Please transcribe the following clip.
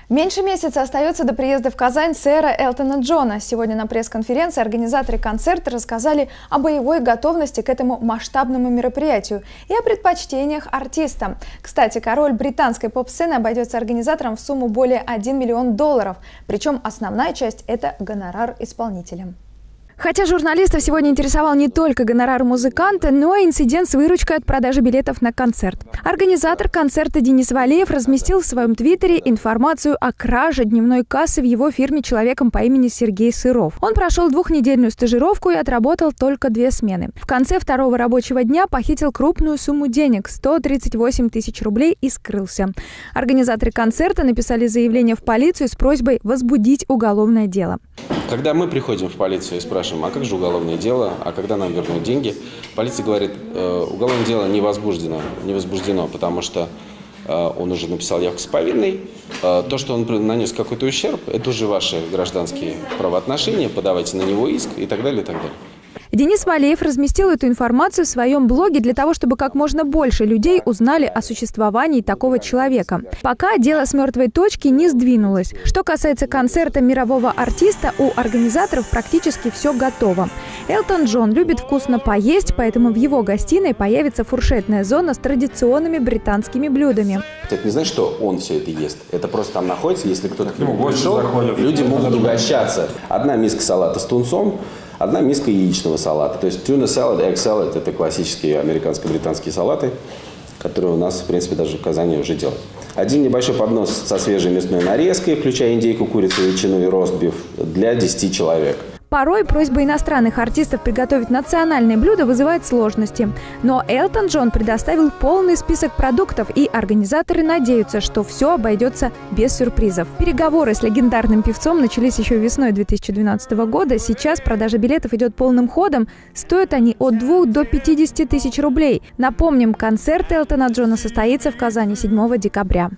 Меньше месяца остается до приезда в Казань сэра Элтона Джона. Сегодня на пресс-конференции организаторы концерта рассказали о боевой готовности к этому масштабному мероприятию и о предпочтениях артиста. Кстати, король британской поп-сцены обойдется организаторам в сумму более $1 миллион. Причем основная часть – это гонорар исполнителям. Хотя журналистов сегодня интересовал не только гонорар музыканта, но и инцидент с выручкой от продажи билетов на концерт. Организатор концерта Денис Валеев разместил в своем твиттере информацию о краже дневной кассы в его фирме человеком по имени Сергей Сыров. Он прошел 2-недельную стажировку и отработал только 2 смены. В конце 2-го рабочего дня похитил крупную сумму денег – 138 тысяч рублей и скрылся. Организаторы концерта написали заявление в полицию с просьбой возбудить уголовное дело. Когда мы приходим в полицию и спрашиваем, а как же уголовное дело, а когда нам вернут деньги, полиция говорит, уголовное дело не возбуждено, потому что он уже написал явку с повинной. То, что он нанес какой-то ущерб, это уже ваши гражданские правоотношения, подавайте на него иск и так далее, и так далее. Денис Валеев разместил эту информацию в своем блоге для того, чтобы как можно больше людей узнали о существовании такого человека. Пока дело с мертвой точки не сдвинулось. Что касается концерта мирового артиста, у организаторов практически все готово. Элтон Джон любит вкусно поесть, поэтому в его гостиной появится фуршетная зона с традиционными британскими блюдами. Это не значит, что он все это ест. Это просто там находится, если кто-то к нему пришел, люди могут угощаться. Одна миска салата с тунцом, одна миска яичного салата. То есть tuna salad, egg salad – это классические американско-британские салаты, которые у нас, в принципе, даже в Казани уже делают. Один небольшой поднос со свежей мясной нарезкой, включая индейку, курицу, ветчину и ростбиф, для 10 человек. Порой просьба иностранных артистов приготовить национальные блюда вызывает сложности. Но Элтон Джон предоставил полный список продуктов, и организаторы надеются, что все обойдется без сюрпризов. Переговоры с легендарным певцом начались еще весной 2012 года. Сейчас продажа билетов идет полным ходом. Стоят они от 2 до 50 тысяч рублей. Напомним, концерт Элтона Джона состоится в Казани 7 декабря.